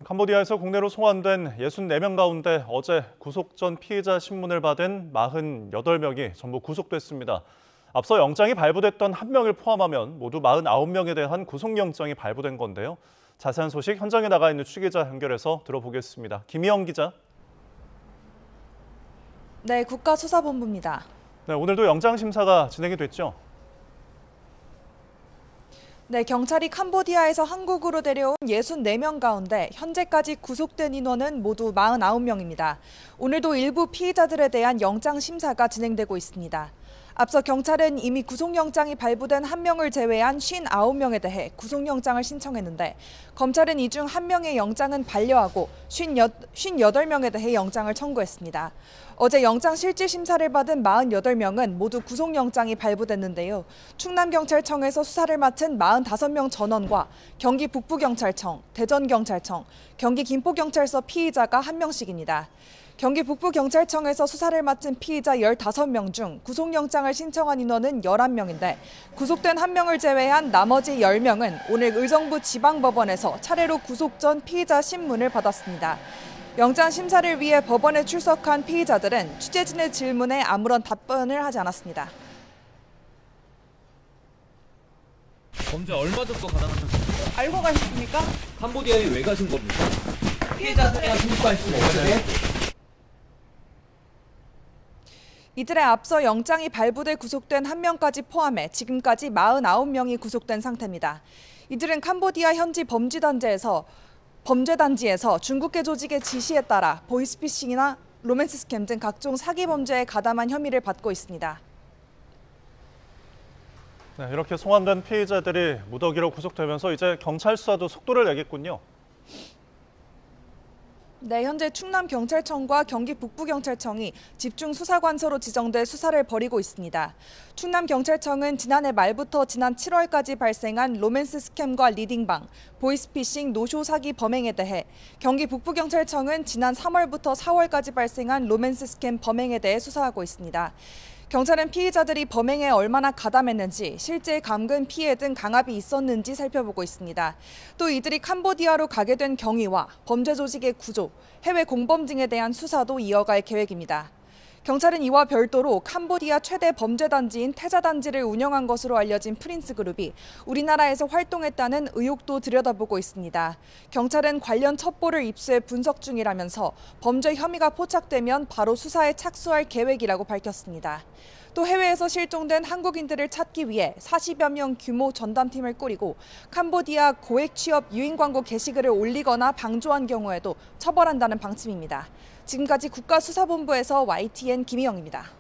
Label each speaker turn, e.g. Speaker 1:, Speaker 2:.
Speaker 1: 캄보디아에서 국내로 송환된 64명 가운데 어제 구속 전 피의자 신문을 받은 48명이 전부 구속됐습니다. 앞서 영장이 발부됐던 1명을 포함하면 모두 49명에 대한 구속영장이 발부된 건데요. 자세한 소식 현장에 나가 있는 취기자 연결해서 들어보겠습니다. 김희영 기자.
Speaker 2: 네, 국가수사본부입니다.
Speaker 1: 네, 오늘도 영장 심사가 진행이 됐죠?
Speaker 2: 네, 경찰이 캄보디아에서 한국으로 데려온 64명 가운데 현재까지 구속된 인원은 모두 49명입니다. 오늘도 일부 피의자들에 대한 영장 심사가 진행되고 있습니다. 앞서 경찰은 이미 구속영장이 발부된 1명을 제외한 59명에 대해 구속영장을 신청했는데 검찰은 이 중 1명의 영장은 반려하고 58명에 대해 영장을 청구했습니다. 어제 영장 실질 심사를 받은 48명은 모두 구속영장이 발부됐는데요. 충남경찰청에서 수사를 맡은 45명 전원과 경기 북부경찰청, 대전경찰청, 경기 김포경찰서 피의자가 1명씩입니다. 경기 북부경찰청에서 수사를 맡은 피의자 15명 중 구속영장을 신청한 인원은 11명인데 구속된 1명을 제외한 나머지 10명은 오늘 의정부 지방법원에서 차례로 구속 전 피의자 신문을 받았습니다. 영장 심사를 위해 법원에 출석한 피의자들은 취재진의 질문에 아무런 답변을 하지 않았습니다.
Speaker 3: 범죄 얼마 전부터 가담하셨습니까?
Speaker 2: 알고 가셨습니까?
Speaker 3: 캄보디아에 왜 가신 겁니까? 피해자들이랑 중국과의 없어요?
Speaker 2: 이들에 앞서 영장이 발부돼 구속된 1명까지 포함해 지금까지 49명이 구속된 상태입니다. 이들은 캄보디아 현지 범죄단지에서 중국계 조직의 지시에 따라 보이스피싱이나 로맨스 스캠 등 각종 사기 범죄에 가담한 혐의를 받고 있습니다.
Speaker 1: 네, 이렇게 송환된 피의자들이 무더기로 구속되면서 이제 경찰 수사도 속도를 내겠군요.
Speaker 2: 네, 현재 충남경찰청과 경기 북부경찰청이 집중수사관서로 지정돼 수사를 벌이고 있습니다. 충남경찰청은 지난해 말부터 지난 7월까지 발생한 로맨스 스캠과 리딩방, 보이스피싱, 노쇼 사기 범행에 대해, 경기 북부경찰청은 지난 3월부터 4월까지 발생한 로맨스 스캠 범행에 대해 수사하고 있습니다. 경찰은 피의자들이 범행에 얼마나 가담했는지, 실제 감금 피해 등 강압이 있었는지 살펴보고 있습니다. 또 이들이 캄보디아로 가게 된 경위와 범죄 조직의 구조, 해외 공범 등에 대한 수사도 이어갈 계획입니다. 경찰은 이와 별도로 캄보디아 최대 범죄단지인 태자단지를 운영한 것으로 알려진 프린스그룹이 우리나라에서 활동했다는 의혹도 들여다보고 있습니다. 경찰은 관련 첩보를 입수해 분석 중이라면서 범죄 혐의가 포착되면 바로 수사에 착수할 계획이라고 밝혔습니다. 또 해외에서 실종된 한국인들을 찾기 위해 40여 명 규모 전담팀을 꾸리고 캄보디아 고액 취업 유인 광고 게시글을 올리거나 방조한 경우에도 처벌한다는 방침입니다. 지금까지 국가수사본부에서 YTN 김희영입니다.